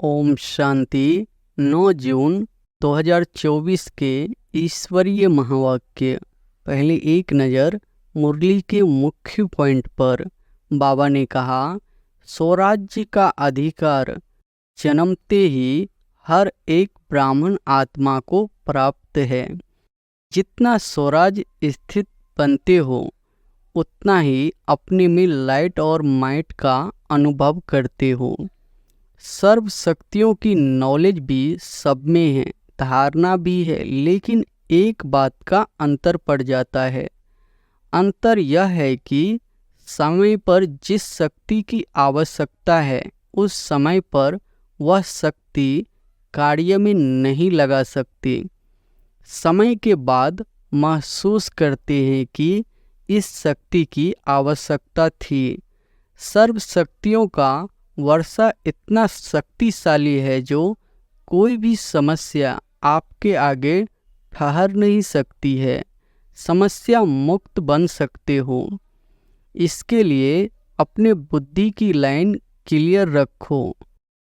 ओम शांति। 9 जून 2024 के ईश्वरीय महावाक्य। पहले एक नज़र मुरली के मुख्य पॉइंट पर। बाबा ने कहा, स्वराज्य का अधिकार जन्मते ही हर एक ब्राह्मण आत्मा को प्राप्त है। जितना स्वराज स्थित बनते हो उतना ही अपने में लाइट और माइट का अनुभव करते हो। सर्व शक्तियों की नॉलेज भी सब में है, धारणा भी है, लेकिन एक बात का अंतर पड़ जाता है। अंतर यह है कि समय पर जिस शक्ति की आवश्यकता है उस समय पर वह शक्ति कार्य में नहीं लगा सकती। समय के बाद महसूस करते हैं कि इस शक्ति की आवश्यकता थी। सर्व शक्तियों का वर्षा इतना शक्तिशाली है जो कोई भी समस्या आपके आगे ठहर नहीं सकती है। समस्या मुक्त बन सकते हो। इसके लिए अपने बुद्धि की लाइन क्लियर रखो।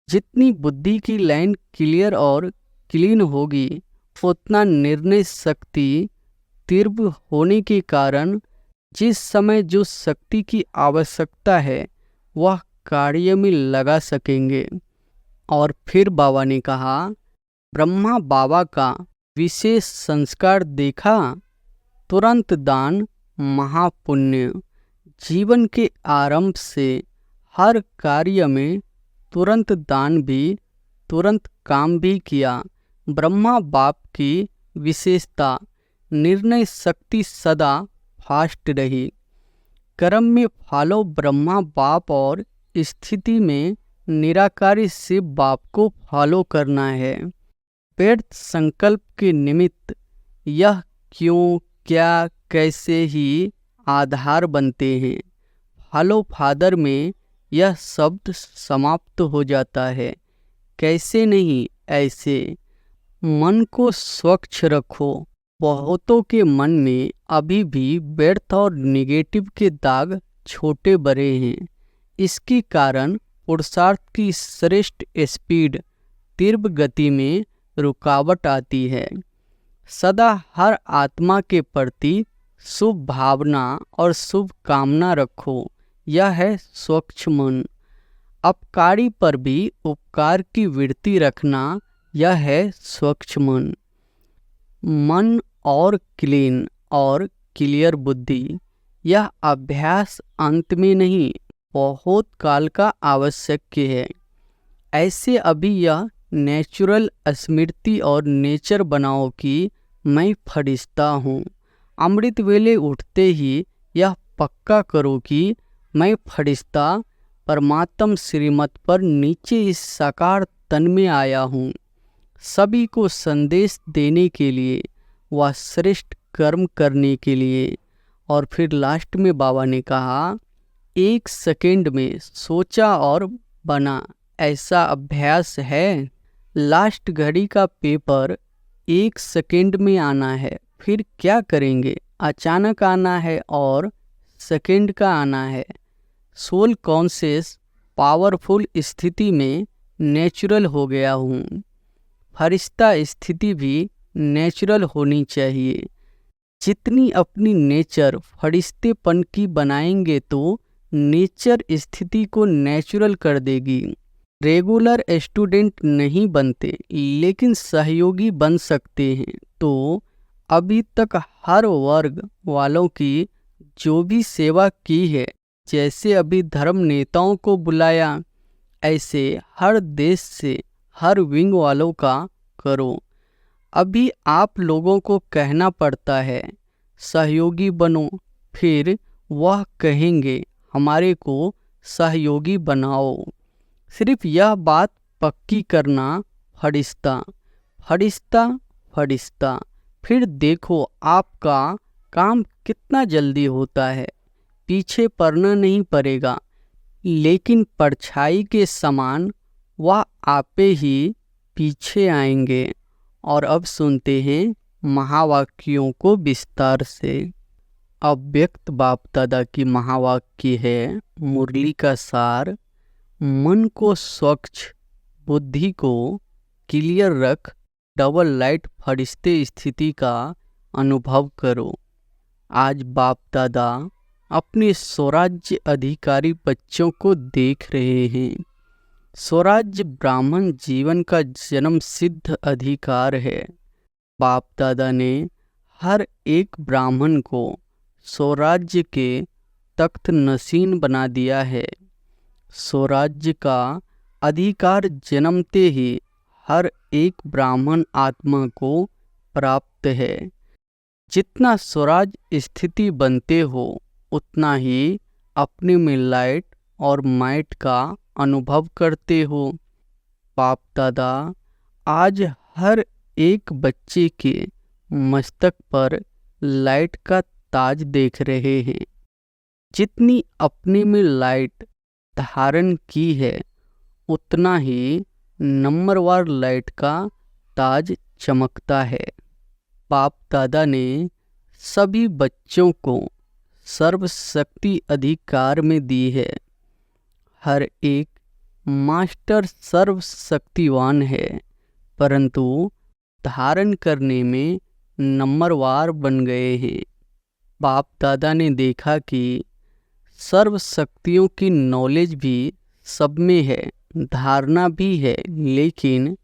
जितनी बुद्धि की लाइन क्लियर और क्लीन होगी उतना निर्णय शक्ति तीव्र होने के कारण जिस समय जो शक्ति की आवश्यकता है वह कार्य में लगा सकेंगे। और फिर बाबा ने कहा, ब्रह्मा बाबा का विशेष संस्कार देखा, तुरंत दान महापुण्य। जीवन के आरंभ से हर कार्य में तुरंत दान भी, तुरंत काम भी किया। ब्रह्मा बाप की विशेषता निर्णय शक्ति सदा फास्ट रही। कर्म में फॉलो ब्रह्मा बाप और स्थिति में निराकारी शिव बाप को फॉलो करना है। व्यर्थ संकल्प के निमित्त यह क्यों, क्या, कैसे ही आधार बनते हैं। फॉलो फादर में यह शब्द समाप्त हो जाता है। कैसे नहीं, ऐसे। मन को स्वच्छ रखो। बहुतों के मन में अभी भी व्यर्थ और निगेटिव के दाग छोटे बड़े हैं। इसके कारण पुरुषार्थ की श्रेष्ठ स्पीड, तीव्र गति में रुकावट आती है। सदा हर आत्मा के प्रति शुभ भावना और शुभ कामना रखो। यह है स्वच्छ मन। अपकारी पर भी उपकार की वृत्ति रखना, यह है स्वच्छ मन। मन और क्लीन और क्लियर बुद्धि। यह अभ्यास अंत में नहीं, बहुत काल का आवश्यक है। ऐसे अभी यह नेचुरल स्मृति और नेचर बनाओ कि मैं फरिश्ता हूँ। अमृत वेले उठते ही यह पक्का करो कि मैं फरिश्ता परमात्म श्रीमत पर नीचे इस साकार तन में आया हूँ, सभी को संदेश देने के लिए, वह श्रेष्ठ कर्म करने के लिए। और फिर लास्ट में बाबा ने कहा, 1 सेकेंड में सोचा और बना, ऐसा अभ्यास है। लास्ट घड़ी का पेपर 1 सेकेंड में आना है, फिर क्या करेंगे? अचानक आना है और सेकेंड का आना है। सोल कॉन्शियस पावरफुल स्थिति में नेचुरल हो गया हूँ। फरिश्ता स्थिति भी नेचुरल होनी चाहिए। जितनी अपनी नेचर फरिश्तेपन की बनाएंगे तो नेचर स्थिति को नेचुरल कर देगी। रेगुलर स्टूडेंट नहीं बनते लेकिन सहयोगी बन सकते हैं। तो अभी तक हर वर्ग वालों की जो भी सेवा की है, जैसे अभी धर्म नेताओं को बुलाया, ऐसे हर देश से हर विंग वालों का करो। अभी आप लोगों को कहना पड़ता है सहयोगी बनो, फिर वह कहेंगे हमारे को सहयोगी बनाओ। सिर्फ यह बात पक्की करना, फरिश्ता फरिश्ता फरिश्ता। फिर देखो आपका काम कितना जल्दी होता है। पीछे पड़ना नहीं पड़ेगा, लेकिन परछाई के समान वह आपे ही पीछे आएंगे। और अब सुनते हैं महावाक्यों को विस्तार से। अव्यक्त बाप दादा की महावाक्य है मुरली का सार। मन को स्वच्छ, बुद्धि को क्लियर रख डबल लाइट फरिश्ते स्थिति का अनुभव करो। आज बाप दादा अपने स्वराज्य अधिकारी बच्चों को देख रहे हैं। स्वराज्य ब्राह्मण जीवन का जन्म सिद्ध अधिकार है। बाप दादा ने हर एक ब्राह्मण को स्वराज्य के तख्त नशीन बना दिया है। स्वराज्य का अधिकार जन्मते ही हर एक ब्राह्मण आत्मा को प्राप्त है। जितना स्वराज स्थिति बनते हो उतना ही अपने में लाइट और माइट का अनुभव करते हो। बाप दादा आज हर एक बच्चे के मस्तक पर लाइट का ताज देख रहे हैं। जितनी अपने में लाइट धारण की है उतना ही नंबरवार लाइट का ताज चमकता है। बाप दादा ने सभी बच्चों को सर्वशक्ति अधिकार में दी है। हर एक मास्टर सर्वशक्तिवान है, परंतु धारण करने में नंबरवार बन गए हैं। बाप दादा ने देखा कि सर्व शक्तियों की नॉलेज भी सब में है, धारणा भी है, लेकिन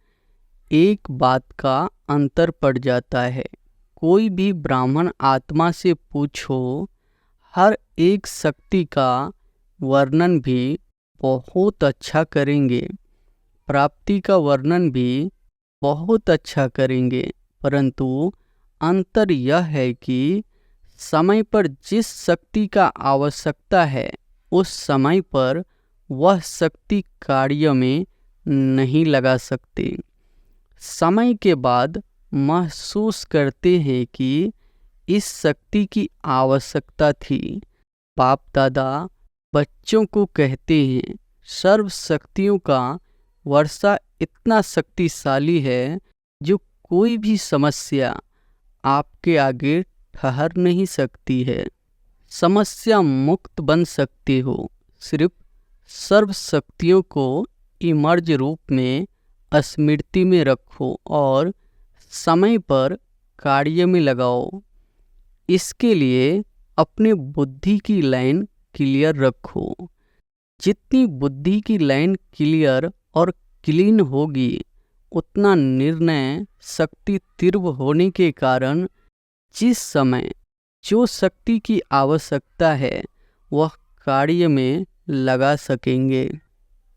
एक बात का अंतर पड़ जाता है। कोई भी ब्राह्मण आत्मा से पूछो, हर एक शक्ति का वर्णन भी बहुत अच्छा करेंगे, प्राप्ति का वर्णन भी बहुत अच्छा करेंगे, परंतु अंतर यह है कि समय पर जिस शक्ति का आवश्यकता है उस समय पर वह शक्ति कार्य में नहीं लगा सकते। समय के बाद महसूस करते हैं कि इस शक्ति की आवश्यकता थी। बाप दादा बच्चों को कहते हैं, सर्व शक्तियों का वर्षा इतना शक्तिशाली है जो कोई भी समस्या आपके आगे ठहर नहीं सकती है। समस्या मुक्त बन सकते हो। सिर्फ सर्व शक्तियों को इमर्ज रूप में स्मृति में रखो और समय पर कार्य में लगाओ। इसके लिए अपने बुद्धि की लाइन क्लियर रखो। जितनी बुद्धि की लाइन क्लियर और क्लीन होगी उतना निर्णय शक्ति तीव्र होने के कारण जिस समय जो शक्ति की आवश्यकता है वह कार्य में लगा सकेंगे,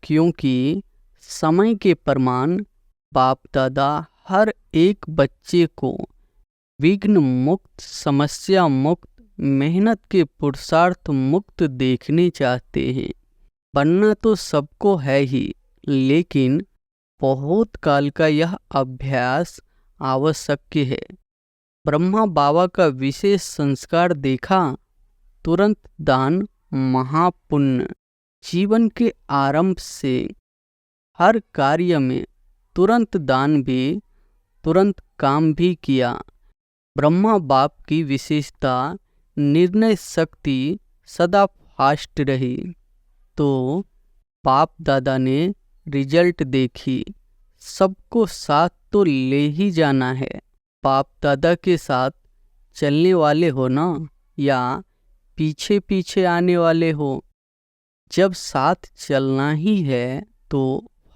क्योंकि समय के प्रमाण बाप दादा हर एक बच्चे को विघ्न मुक्त, समस्या मुक्त, मेहनत के पुरुषार्थ मुक्त देखने चाहते हैं। बनना तो सबको है ही, लेकिन बहुत काल का यह अभ्यास आवश्यक है। ब्रह्मा बाबा का विशेष संस्कार देखा, तुरंत दान महापुण्य। जीवन के आरंभ से हर कार्य में तुरंत दान भी, तुरंत काम भी किया। ब्रह्मा बाप की विशेषता निर्णय शक्ति सदा फास्ट रही। तो बाप दादा ने रिजल्ट देखी। सबको साथ तो ले ही जाना है। बाप दादा के साथ चलने वाले हो ना, या पीछे पीछे आने वाले हो? जब साथ चलना ही है तो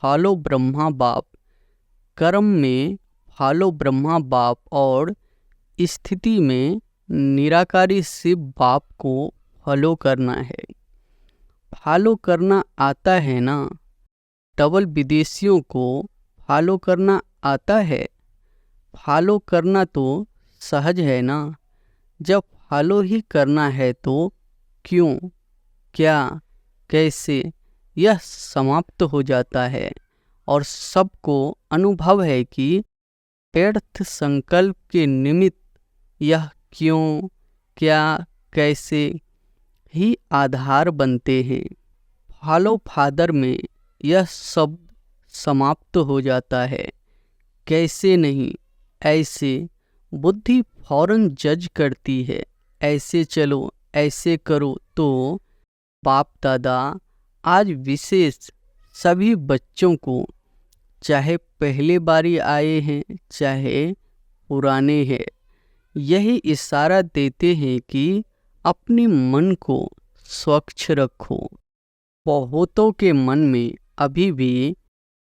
फॉलो ब्रह्मा बाप। कर्म में फॉलो ब्रह्मा बाप और स्थिति में निराकारी शिव बाप को फॉलो करना है। फॉलो करना आता है ना? डबल विदेशियों को फॉलो करना आता है? फॉलो करना तो सहज है ना? जब फॉलो ही करना है तो क्यों, क्या, कैसे, यह समाप्त हो जाता है। और सबको अनुभव है कि व्यर्थ संकल्प के निमित्त यह क्यों, क्या, कैसे ही आधार बनते हैं। फॉलो फादर में यह सब समाप्त हो जाता है। कैसे नहीं, ऐसे बुद्धि फौरन जज करती है। ऐसे चलो, ऐसे करो। तो बाप दादा आज विशेष सभी बच्चों को चाहे पहले बारी आए हैं चाहे पुराने हैं, यही इशारा देते हैं कि अपने मन को स्वच्छ रखो। बहुतों के मन में अभी भी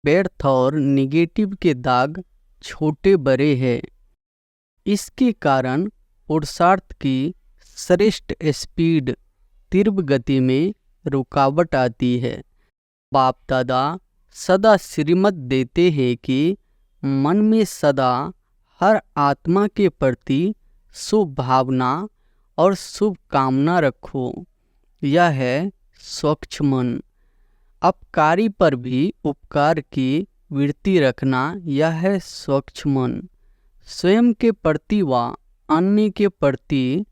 व्यर्थ और निगेटिव के दाग छोटे बड़े हैं। इसके कारण पुरुषार्थ की श्रेष्ठ स्पीड तीव्र गति में रुकावट आती है। बाप दादा सदा श्रीमत देते हैं कि मन में सदा हर आत्मा के प्रति शुभ भावना और शुभ कामना रखो। यह है स्वच्छ मन। अपकारी पर भी उपकार की वृत्ति रखना, यह है स्वच्छ मन। स्वयं के प्रति व अन्य के प्रति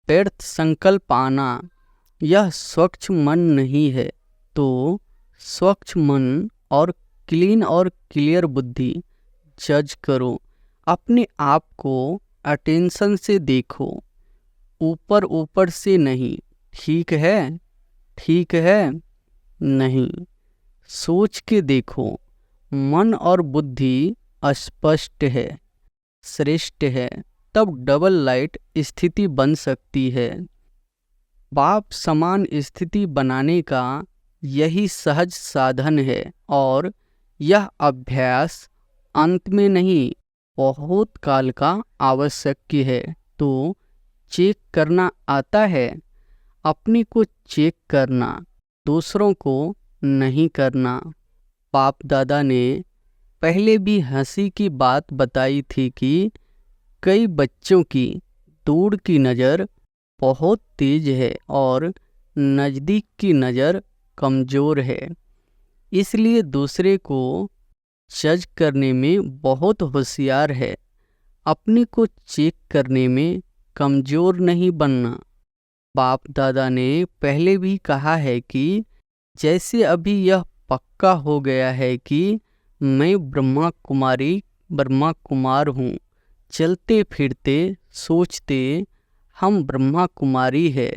व्यर्थ संकल्प आना, यह स्वच्छ मन नहीं है। तो स्वच्छ मन और क्लियर बुद्धि जज करो। अपने आप को अटेंशन से देखो, ऊपर ऊपर से नहीं। ठीक है, ठीक है, नहीं। सोच के देखो, मन और बुद्धि अस्पष्ट है, श्रेष्ठ है, तब डबल लाइट स्थिति बन सकती है। बाप समान स्थिति बनाने का यही सहज साधन है और यह अभ्यास अंत में नहीं, बहुत काल का आवश्यक है। तो चेक करना आता है, अपने को चेक करना, दूसरों को नहीं करना। बाप दादा ने पहले भी हंसी की बात बताई थी कि कई बच्चों की दूर की नज़र बहुत तेज है और नज़दीक की नज़र कमज़ोर है, इसलिए दूसरे को जज करने में बहुत होशियार है। अपने को चेक करने में कमज़ोर नहीं बनना। बाप दादा ने पहले भी कहा है कि जैसे अभी यह पक्का हो गया है कि मैं ब्रह्मा कुमार हूँ, चलते फिरते सोचते हम ब्रह्मा कुमारी है,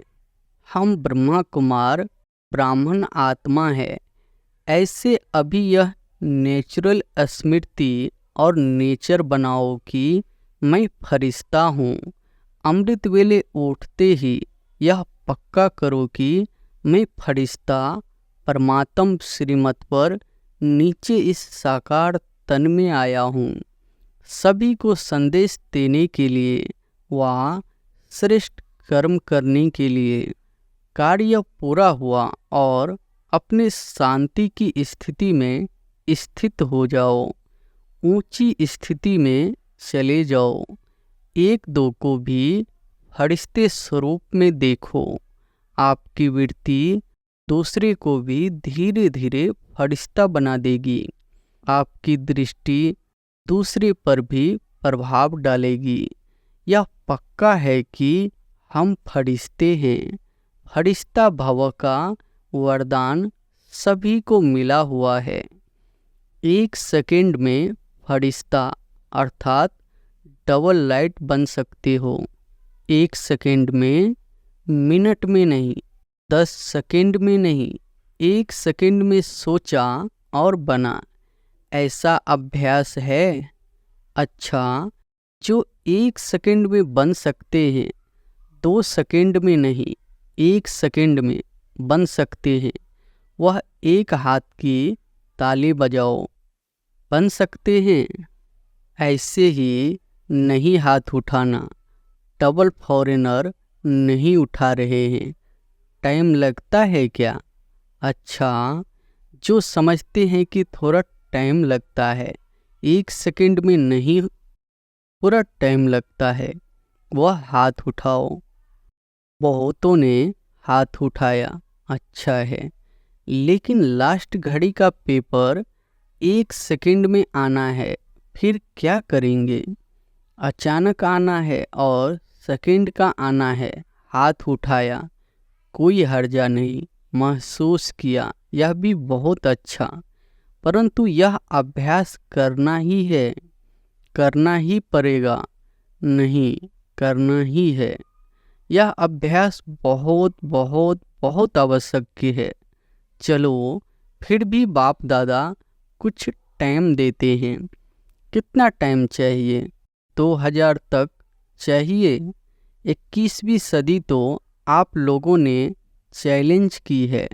हम ब्रह्मा कुमार ब्राह्मण आत्मा है। ऐसे अभी यह नेचुरल स्मृति और नेचर बनाओ कि मैं फरिश्ता हूँ। अमृत वेले उठते ही यह पक्का करो कि मैं फरिश्ता परमात्म श्रीमत पर नीचे इस साकार तन में आया हूँ, सभी को संदेश देने के लिए व श्रेष्ठ कर्म करने के लिए। कार्य पूरा हुआ और अपने शांति की स्थिति में स्थित हो जाओ, ऊंची स्थिति में चले जाओ। एक दो को भी फरिश्ते स्वरूप में देखो। आपकी वृत्ति दूसरे को भी धीरे धीरे फरिश्ता बना देगी। आपकी दृष्टि दूसरे पर भी प्रभाव डालेगी। यह पक्का है कि हम फरिश्ते हैं। फरिश्ता भव का वरदान सभी को मिला हुआ है। एक सेकंड में फरिश्ता अर्थात डबल लाइट बन सकते हो। एक सेकंड में, मिनट में नहीं, 10 सेकंड में नहीं, एक सेकंड में सोचा और बना। ऐसा अभ्यास है। अच्छा, जो एक सेकंड में बन सकते हैं, 2 सेकंड में नहीं, एक सेकंड में बन सकते हैं, वह एक हाथ की ताली बजाओ। बन सकते हैं। ऐसे ही नहीं हाथ उठाना। डबल फॉरेनर नहीं उठा रहे हैं। टाइम लगता है क्या? अच्छा, जो समझते हैं कि थोड़ा टाइम लगता है, एक सेकंड में नहीं पूरा टाइम लगता है, वह हाथ उठाओ। बहुतों ने हाथ उठाया, अच्छा है, लेकिन लास्ट घड़ी का पेपर एक सेकंड में आना है, फिर क्या करेंगे? अचानक आना है और सेकंड का आना है। हाथ उठाया, कोई हर्जा नहीं, महसूस किया, यह भी बहुत अच्छा। परंतु यह अभ्यास करना ही है, करना ही पड़ेगा, नहीं करना ही है। यह अभ्यास बहुत बहुत बहुत आवश्यक है। चलो, फिर भी बाप दादा कुछ टाइम देते हैं। कितना टाइम चाहिए? 2000 तक चाहिए। 21वीं सदी तो आप लोगों ने चैलेंज की है,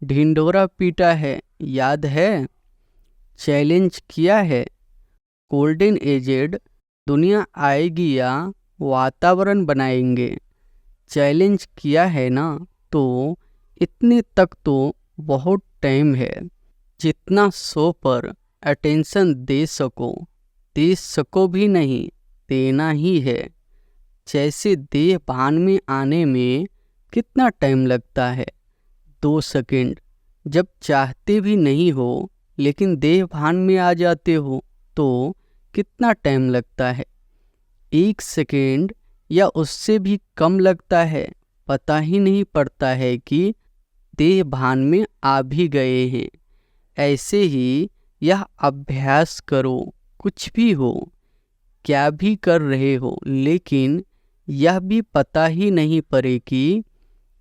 ढिंढोरा पीटा है, याद है? चैलेंज किया है। गोल्डन एजेड दुनिया आएगी या वातावरण बनाएंगे? चैलेंज किया है ना? तो इतने तक तो बहुत टाइम है। जितना शो पर अटेंशन दे सको भी नहीं, देना ही है। जैसे देह भान में आने में कितना टाइम लगता है? 2 सेकंड। जब चाहते भी नहीं हो लेकिन देह भान में आ जाते हो तो कितना टाइम लगता है? 1 सेकंड या उससे भी कम लगता है। पता ही नहीं पड़ता है कि देह भान में आ भी गए हैं। ऐसे ही यह अभ्यास करो, कुछ भी हो, क्या भी कर रहे हो, लेकिन यह भी पता ही नहीं पड़े कि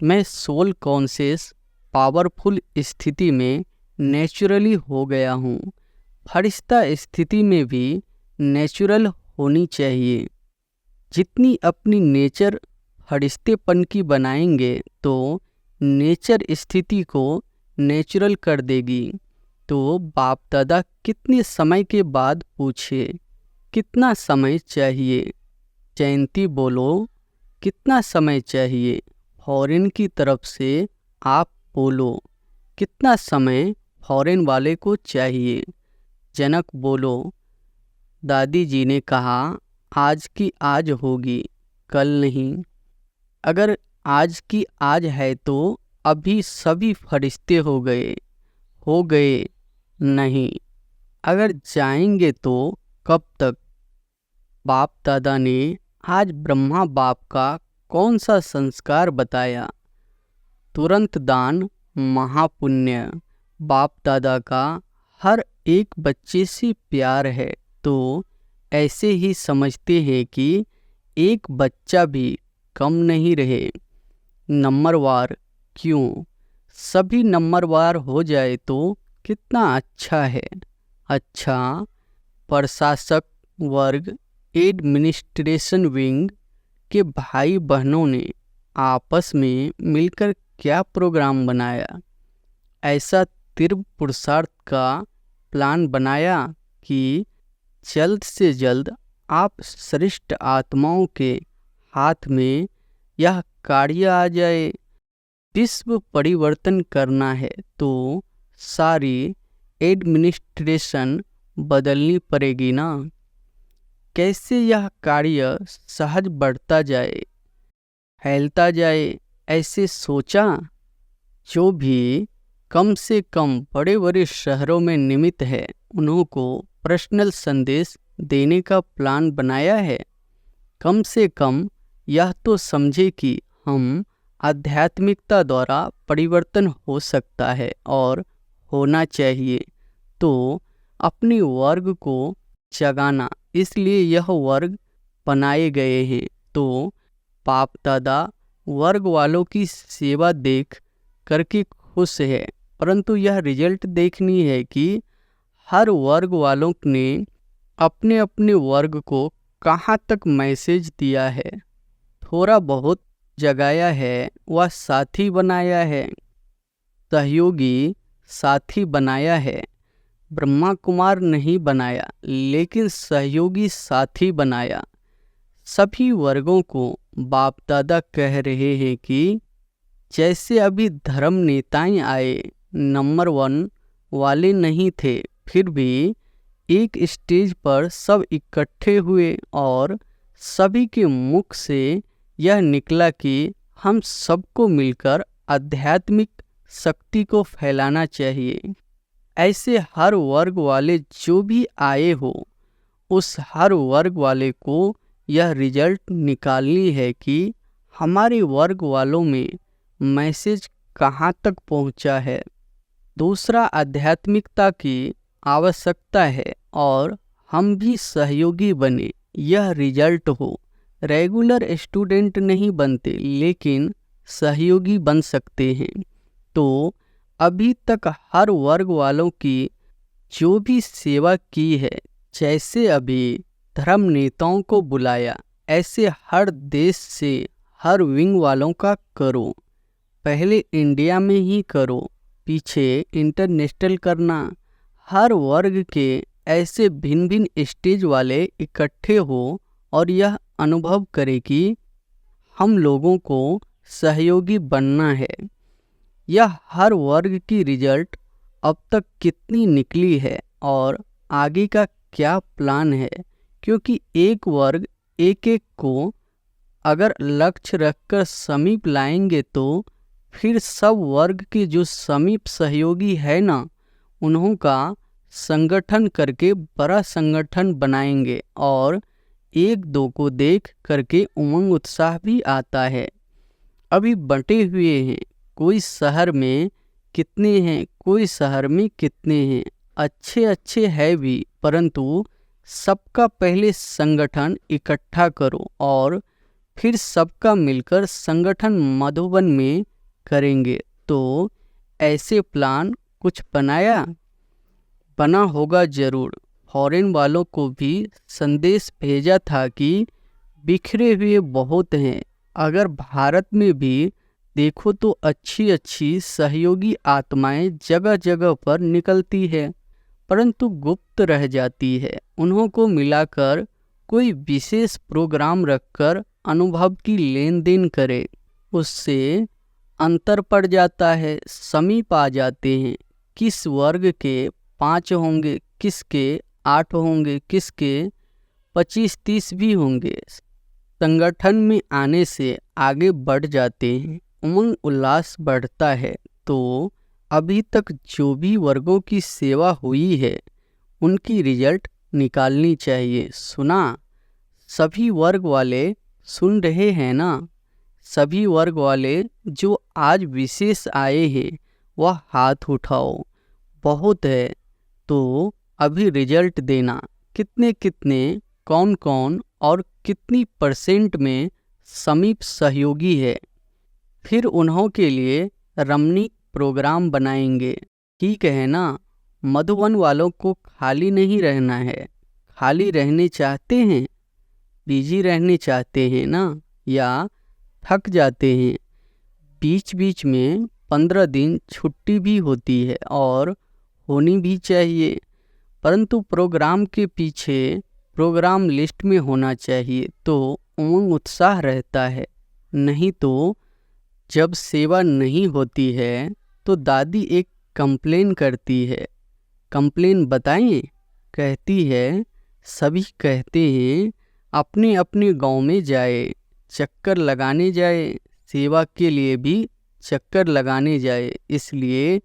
मैं सोल कॉन्शियस पावरफुल स्थिति में नेचुरली हो गया हूँ। फरिश्ता स्थिति में भी नेचुरल होनी चाहिए। जितनी अपनी नेचर फरिश्तेपन की बनाएंगे तो नेचर स्थिति को नेचुरल कर देगी। तो बाप दादा कितने समय के बाद पूछे, कितना समय चाहिए? जयंती बोलो, कितना समय चाहिए? फॉरेन की तरफ से आप बोलो, कितना समय फॉरेन वाले को चाहिए? जनक बोलो, दादी जी ने कहा आज की आज होगी, कल नहीं। अगर आज की आज है तो अभी सभी फरिश्ते हो गए नहीं। अगर जाएंगे तो कब तक? बाप दादा ने आज ब्रह्मा बाप का कौन सा संस्कार बताया? तुरंत दान महापुण्य। बाप दादा का हर एक बच्चे से प्यार है तो ऐसे ही समझते हैं कि एक बच्चा भी कम नहीं रहे। नंबरवार क्यों? सभी नंबरवार हो जाए तो कितना अच्छा है। अच्छा, प्रशासक वर्ग, एडमिनिस्ट्रेशन विंग के भाई बहनों ने आपस में मिलकर क्या प्रोग्राम बनाया? ऐसा तीव्र पुरुषार्थ का प्लान बनाया कि जल्द से जल्द आप श्रेष्ठ आत्माओं के हाथ में यह कार्य आ जाए। विश्व परिवर्तन करना है तो सारी एडमिनिस्ट्रेशन बदलनी पड़ेगी ना। कैसे यह कार्य सहज बढ़ता जाए, फैलता जाए, ऐसे सोचा। जो भी कम से कम बड़े बड़े शहरों में निमित्त है उन्हों को पर्सनल संदेश देने का प्लान बनाया है। कम से कम यह तो समझे कि हम आध्यात्मिकता द्वारा परिवर्तन हो सकता है और होना चाहिए। तो अपने वर्ग को जगाना, इसलिए यह वर्ग बनाए गए हैं। तो बाप दादा वर्ग वालों की सेवा देख करके खुश है, परंतु यह रिजल्ट देखनी है कि हर वर्ग वालों ने अपने अपने वर्ग को कहाँ तक मैसेज दिया है, थोड़ा बहुत जगाया है, वह साथी बनाया है, सहयोगी साथी बनाया है। ब्रह्मा कुमार नहीं बनाया, लेकिन सहयोगी साथी बनाया। सभी वर्गों को बाप दादा कह रहे हैं कि जैसे अभी धर्म नेताएं आए, नंबर 1 वाले नहीं थे, फिर भी एक स्टेज पर सब इकट्ठे हुए और सभी के मुख से यह निकला कि हम सबको मिलकर आध्यात्मिक शक्ति को फैलाना चाहिए। ऐसे हर वर्ग वाले जो भी आए हो, उस हर वर्ग वाले को यह रिजल्ट निकालनी है कि हमारे वर्ग वालों में मैसेज कहाँ तक पहुँचा है। दूसरा, आध्यात्मिकता की आवश्यकता है और हम भी सहयोगी बने, यह रिजल्ट हो। रेगुलर स्टूडेंट नहीं बनते, लेकिन सहयोगी बन सकते हैं। तो अभी तक हर वर्ग वालों की जो भी सेवा की है, जैसे अभी धर्म नेताओं को बुलाया, ऐसे हर देश से हर विंग वालों का करो। पहले इंडिया में ही करो, पीछे इंटरनेशनल करना। हर वर्ग के ऐसे भिन्न भिन्न स्टेज वाले इकट्ठे हो और यह अनुभव करें कि हम लोगों को सहयोगी बनना है। यह हर वर्ग की रिजल्ट अब तक कितनी निकली है और आगे का क्या प्लान है, क्योंकि एक वर्ग एक एक को अगर लक्ष्य रखकर समीप लाएंगे तो फिर सब वर्ग के जो समीप सहयोगी है ना, उन्हों का संगठन करके बड़ा संगठन बनाएंगे और एक दो को देख करके उमंग उत्साह भी आता है। अभी बंटे हुए हैं, कोई शहर में कितने हैं, कोई शहर में कितने हैं, अच्छे अच्छे है भी, परंतु सबका पहले संगठन इकट्ठा करो और फिर सबका मिलकर संगठन मधुबन में करेंगे। तो ऐसे प्लान कुछ बना होगा जरूर। फॉरेन वालों को भी संदेश भेजा था कि बिखरे हुए बहुत हैं, अगर भारत में भी देखो तो अच्छी अच्छी सहयोगी आत्माएं जगह जगह पर निकलती है, परंतु गुप्त रह जाती है। उन्हों को मिलाकर कोई विशेष प्रोग्राम रखकर अनुभव की लेन देन करे, उससे अंतर पड़ जाता है, समीप आ जाते हैं। किस वर्ग के 5 होंगे, किसके 8 होंगे, किसके 25-30 भी होंगे, संगठन में आने से आगे बढ़ जाते हैं, उमंग उल्लास बढ़ता है। तो अभी तक जो भी वर्गों की सेवा हुई है उनकी रिजल्ट निकालनी चाहिए। सुना? सभी वर्ग वाले सुन रहे हैं ना? सभी वर्ग वाले जो आज विशेष आए हैं वह हाथ उठाओ। बहुत है तो अभी रिजल्ट देना, कितने कितने, कौन कौन और कितनी % में समीप सहयोगी है। फिर उन्हों के लिए रमणीक प्रोग्राम बनाएंगे। ठीक है ना? मधुबन वालों को खाली नहीं रहना है। खाली रहने चाहते हैं, बिजी रहने चाहते हैं ना, या थक जाते हैं? बीच बीच में 15 दिन छुट्टी भी होती है और होनी भी चाहिए, परंतु प्रोग्राम के पीछे प्रोग्राम लिस्ट में होना चाहिए तो उमंग उत्साह रहता है। नहीं तो जब सेवा नहीं होती है तो दादी एक कंप्लेन करती है। कंप्लेन बताएं? कहती है, सभी कहते हैं अपने अपने गांव में जाए, चक्कर लगाने जाए, सेवा के लिए भी चक्कर लगाने जाए, इसलिए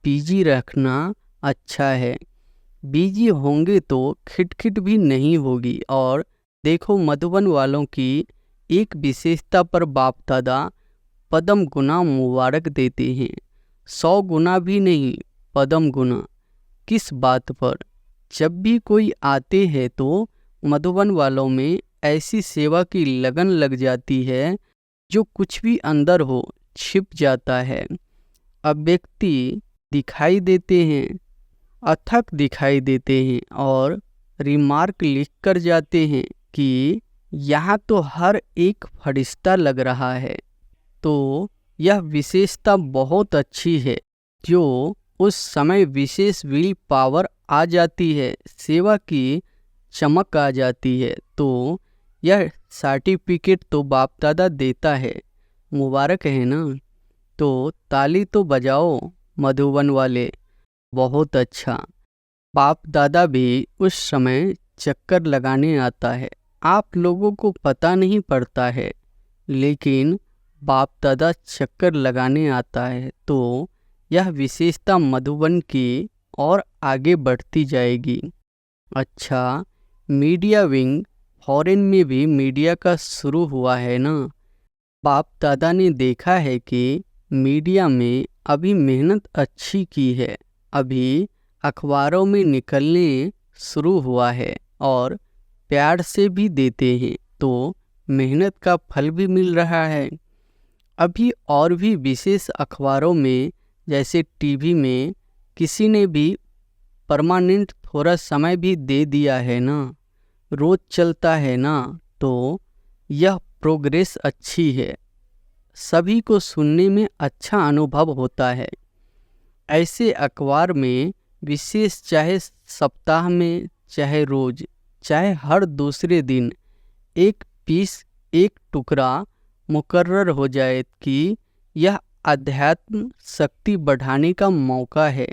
बिजी रखना अच्छा है। बिजी होंगे तो खिटखिट भी नहीं होगी। और देखो, मधुबन वालों की एक विशेषता पर बाप दादा पदम गुना मुबारक देते हैं। 100 गुना भी नहीं, पदम गुना। किस बात पर? जब भी कोई आते हैं तो मधुबन वालों में ऐसी सेवा की लगन लग जाती है जो कुछ भी अंदर हो छिप जाता है। अब व्यक्ति दिखाई देते हैं, अथक दिखाई देते हैं और रिमार्क लिख कर जाते हैं कि यहाँ तो हर एक फरिश्ता लग रहा है। तो यह विशेषता बहुत अच्छी है, जो उस समय विशेष विल पावर आ जाती है, सेवा की चमक आ जाती है। तो यह सर्टिफिकेट तो बाप दादा देता है, मुबारक है ना? तो ताली तो बजाओ मधुबन वाले। बहुत अच्छा। बाप दादा भी उस समय चक्कर लगाने आता है, आप लोगों को पता नहीं पड़ता है, लेकिन बाप दादा चक्कर लगाने आता है। तो यह विशेषता मधुबन की और आगे बढ़ती जाएगी। अच्छा, मीडिया विंग फॉरेन में भी मीडिया का शुरू हुआ है ना? बाप दादा ने देखा है कि मीडिया में अभी मेहनत अच्छी की है, अभी अखबारों में निकलने शुरू हुआ है और प्यार से भी देते हैं, तो मेहनत का फल भी मिल रहा है। अभी और भी विशेष अखबारों में, जैसे टीवी में किसी ने भी परमानेंट थोड़ा समय भी दे दिया है ना, रोज चलता है ना, तो यह प्रोग्रेस अच्छी है। सभी को सुनने में अच्छा अनुभव होता है। ऐसे अखबार में विशेष चाहे सप्ताह में, चाहे रोज, चाहे हर दूसरे दिन एक पीस, एक टुकड़ा मुकर्रर हो जाए कि यह अध्यात्म शक्ति बढ़ाने का मौका है।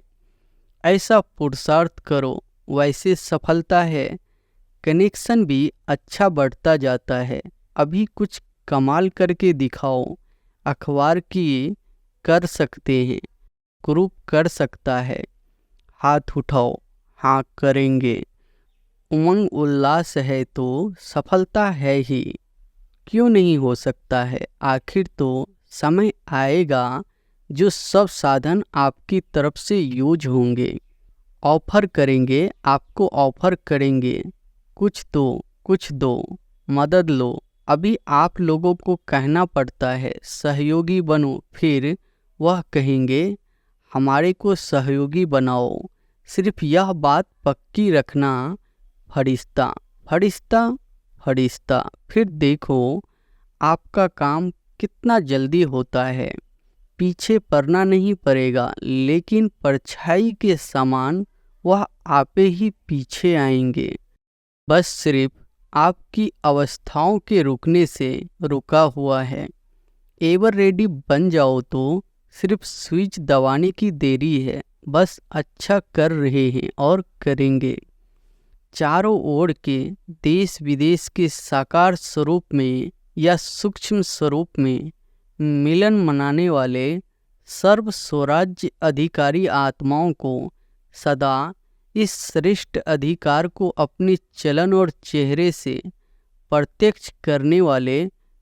ऐसा पुरुषार्थ करो, वैसे सफलता है। कनेक्शन भी अच्छा बढ़ता जाता है। अभी कुछ कमाल करके दिखाओ। अखबार की कर सकते हैं, ग्रुप कर सकता है। हाथ उठाओ, हाँ करेंगे। उमंग उल्लास है तो सफलता है ही। क्यों नहीं हो सकता है? आखिर तो समय आएगा जो सब साधन आपकी तरफ से यूज होंगे। ऑफर करेंगे, आपको ऑफर करेंगे। कुछ दो, कुछ दो, मदद लो। अभी आप लोगों को कहना पड़ता है सहयोगी बनो, फिर वह कहेंगे हमारे को सहयोगी बनाओ। सिर्फ यह बात पक्की रखना, फरिश्ता फरिश्ता फरिश्ता। फिर देखो आपका काम कितना जल्दी होता है। पीछे पड़ना नहीं पड़ेगा, लेकिन परछाई के समान वह आपे ही पीछे आएंगे। बस सिर्फ आपकी अवस्थाओं के रुकने से रुका हुआ है। एवर रेडी बन जाओ तो सिर्फ स्विच दबाने की देरी है। बस अच्छा कर रहे हैं और करेंगे। चारों ओर के देश विदेश के साकार स्वरूप में या सूक्ष्म स्वरूप में मिलन मनाने वाले सर्व स्वराज्य अधिकारी आत्माओं को सदा इस श्रेष्ठ अधिकार को अपने चलन और चेहरे से प्रत्यक्ष करने वाले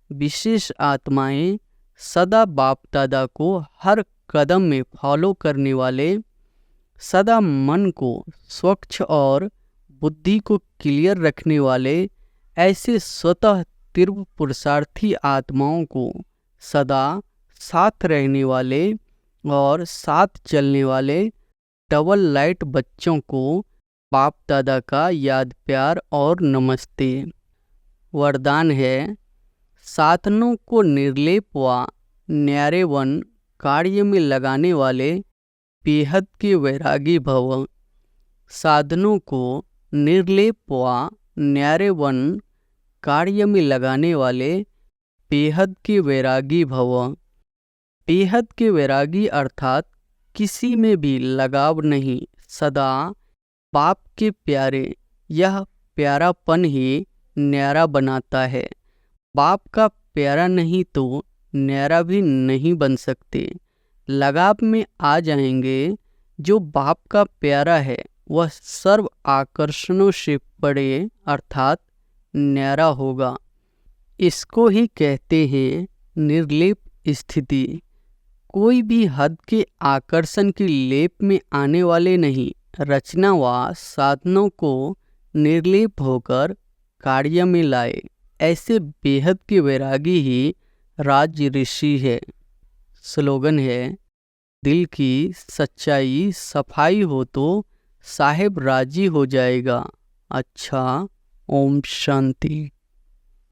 विशेष आत्माएं, सदा बाप दादा को हर कदम में फॉलो करने वाले, सदा मन को स्वच्छ और बुद्धि को क्लियर रखने वाले, ऐसे स्वतः तीव्र पुरुषार्थी आत्माओं को सदा साथ रहने वाले और साथ चलने वाले डबल लाइट बच्चों को बाप दादा का याद, प्यार और नमस्ते। वरदान है साधनों को निर्लेप व न्यारे वन कार्य में लगाने वाले बेहद के वैरागी भव। साधनों को निर्लेप व न्यारे वन कार्य में लगाने वाले बेहद के वैरागी भव। बेहद के वैरागी अर्थात किसी में भी लगाव नहीं, सदा बाप के प्यारे। यह प्यारापन ही न्यारा बनाता है। बाप का प्यारा नहीं तो न्यारा भी नहीं बन सकते। लगाव में आ जाएंगे। जो बाप का प्यारा है वह सर्व आकर्षणों से परे अर्थात न्यारा होगा। इसको ही कहते हैं निर्लेप स्थिति। कोई भी हद के आकर्षण की लेप में आने वाले नहीं। रचना व साधनों को निर्लेप होकर कार्य में लाए, ऐसे बेहद के वैरागी ही राज ऋषि है। स्लोगन है दिल की सच्चाई सफाई हो तो साहेब राजी हो जाएगा। अच्छा, ओम शांति।